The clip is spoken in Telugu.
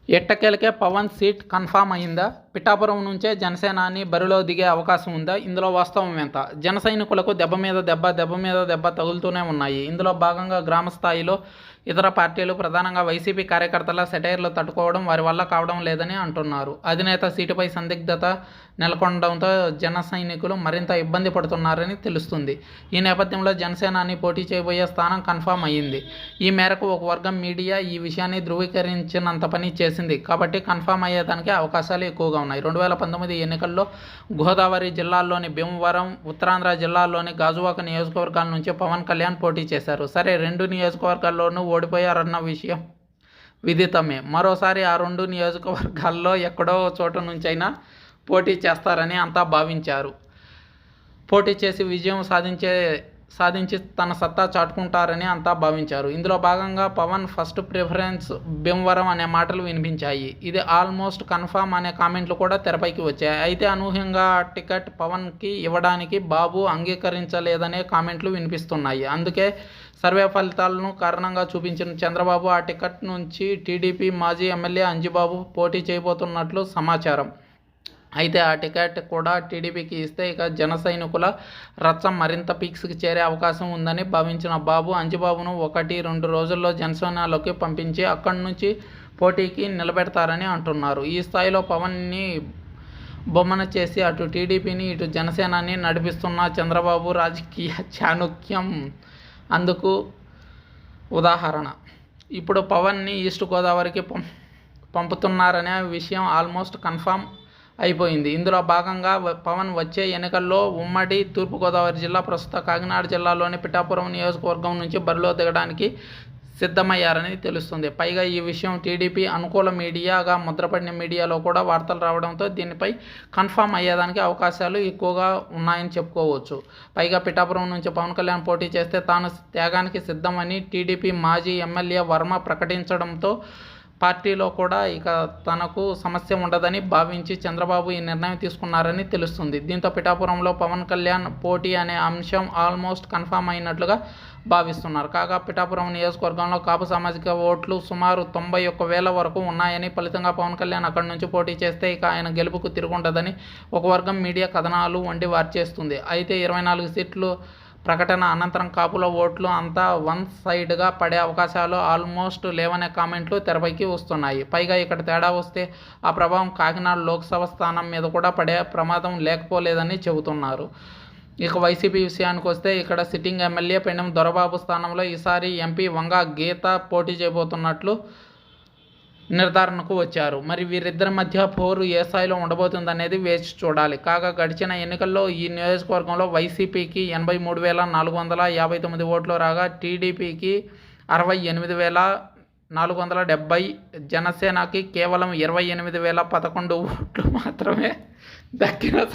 ఎట్టకేలకే పవన్ సీట్ కన్ఫామ్ అయిందా? పిఠాపురం నుంచే జనసేనాని బరిలో దిగే అవకాశం ఉందా? ఇందులో వాస్తవం ఎంత? జన సైనికులకు దెబ్బ మీద దెబ్బ తగులుతూనే ఉన్నాయి. ఇందులో భాగంగా గ్రామ స్థాయిలో ఇతర పార్టీలు, ప్రధానంగా వైసీపీ కార్యకర్తల సెటైర్లు తట్టుకోవడం వారి వల్ల కావడం లేదని అంటున్నారు. అధినేత సీటుపై సందిగ్ధత నెలకొనడంతో జన సైనికులు మరింత ఇబ్బంది పడుతున్నారని తెలుస్తుంది. ఈ నేపథ్యంలో జనసేనాని పోటీ చేయబోయే స్థానం కన్ఫామ్ అయ్యింది. ఈ మేరకు ఒక వర్గం మీడియా ఈ విషయాన్ని ధృవీకరించినంత పని చేసింది. కాబట్టి కన్ఫామ్ అయ్యేదానికి అవకాశాలు ఎక్కువగా ఉన్నాయి. 2019 ఎన్నికల్లో గోదావరి జిల్లాల్లోని భీమవరం, ఉత్తరాంధ్ర జిల్లాల్లోని గాజువాక నియోజకవర్గాల నుంచి పవన్ కళ్యాణ్ పోటీ చేశారు. సరే, 2 నియోజకవర్గాల్లోనూ ఓడిపోయారన్న విషయం విదితమే. మరోసారి ఆ 2 నియోజకవర్గాల్లో ఎక్కడో చోట నుంచైనా పోటీ చేస్తారని అంతా భావించారు. పోటీ చేసి విజయం సాధించి తన సత్తా చాటుకుంటారని అంతా భావించారు. ఇందులో భాగంగా పవన్ ఫస్ట్ ప్రిఫరెన్స్ భీమవరం అనే మాటలు వినిపించాయి. ఇది ఆల్మోస్ట్ కన్ఫామ్ అనే కామెంట్లు కూడా తెరపైకి వచ్చాయి. అయితే అనూహ్యంగా టికెట్ పవన్కి ఇవ్వడానికి బాబు అంగీకరించలేదనే కామెంట్లు వినిపిస్తున్నాయి. అందుకే సర్వే ఫలితాలను కారణంగా చూపించిన చంద్రబాబు ఆ టికెట్ నుంచి టీడీపీ మాజీ ఎమ్మెల్యే అంజిబాబు పోటీ చేయబోతున్నట్లు సమాచారం. అయితే ఆ టికెట్ కూడా టీడీపీకి ఇస్తే ఇక జన సైనికుల రచ్చ మరింత పీక్స్కి చేరే అవకాశం ఉందని భావించిన బాబు అంజిబాబును 1-2 రోజుల్లో జనసేనలోకి పంపించి అక్కడి నుంచి పోటీకి నిలబెడతారని అంటున్నారు. ఈ స్థాయిలో పవన్ని బొమ్మన చేసి అటు టీడీపీని ఇటు జనసేనాని నడిపిస్తున్న చంద్రబాబు రాజకీయ చాణుక్యం అందుకు ఉదాహరణ. ఇప్పుడు పవన్ని ఈస్ట్ గోదావరికి పంపుతున్నారనే విషయం ఆల్మోస్ట్ కన్ఫామ్ అయిపోయింది. ఇందులో భాగంగా పవన్ వచ్చే ఎన్నికల్లో ఉమ్మడి తూర్పుగోదావరి జిల్లా, ప్రస్తుత కాకినాడ జిల్లాలోని పిఠాపురం నియోజకవర్గం నుంచి బరిలో దిగడానికి సిద్ధమయ్యారని తెలుస్తుంది. పైగా ఈ విషయం టీడీపీ అనుకూల మీడియాగా ముద్రపడిన మీడియాలో కూడా వార్తలు రావడంతో దీనిపై కన్ఫామ్ అయ్యేదానికి అవకాశాలు ఎక్కువగా ఉన్నాయని చెప్పుకోవచ్చు. పైగా పిఠాపురం నుంచి పవన్ కళ్యాణ్ పోటీ చేస్తే తాను త్యాగానికి సిద్ధమని టీడీపీ మాజీ ఎమ్మెల్యే వర్మ ప్రకటించడంతో పార్టీలో కూడా ఇక తనకు సమస్య ఉండదని భావించి చంద్రబాబు ఈ నిర్ణయం తీసుకున్నారని తెలుస్తుంది. దీంతో పిఠాపురంలో పవన్ కళ్యాణ్ పోటీ అనే అంశం ఆల్మోస్ట్ కన్ఫామ్ అయినట్లుగా భావిస్తున్నారు. కాగా పిఠాపురం నియోజకవర్గంలో కాపు సామాజిక ఓట్లు సుమారు 91,000 వరకు ఉన్నాయని, ఫలితంగా పవన్ కళ్యాణ్ అక్కడి నుంచి పోటీ చేస్తే ఇక ఆయన గెలుపుకు తిరుగుండదని ఒక వర్గం మీడియా కథనాలు వండి వార్చేస్తుంది. అయితే 24 సీట్లు ప్రకటన అనంతరం కాపుల ఓట్లు అంతా వన్ సైడ్గా పడే అవకాశాలు ఆల్మోస్ట్ లేవనే కామెంట్లు తెరపైకి వస్తున్నాయి. పైగా ఇక్కడ తేడా వస్తే ఆ ప్రభావం కాకినాడ లోక్సభ స్థానం మీద కూడా పడే ప్రమాదం లేకపోలేదని చెబుతున్నారు. ఇక వైసీపీ విషయానికి వస్తే ఇక్కడ సిట్టింగ్ ఎమ్మెల్యే పెండెం దొరబాబు స్థానంలో ఈసారి ఎంపీ వంగ గీత పోటీ చేయబోతున్నట్లు నిర్ధారణకు వచ్చారు. మరి వీరిద్దరి మధ్య పోరు ఏ స్థాయిలో ఉండబోతుందనేది వేచి చూడాలి. కాగా గడిచిన ఎన్నికల్లో ఈ నియోజకవర్గంలో వైసీపీకి 83,459 ఓట్లు రాగా టీడీపీకి 68,470, జనసేనకి కేవలం 28,011 ఓట్లు మాత్రమే దక్కిన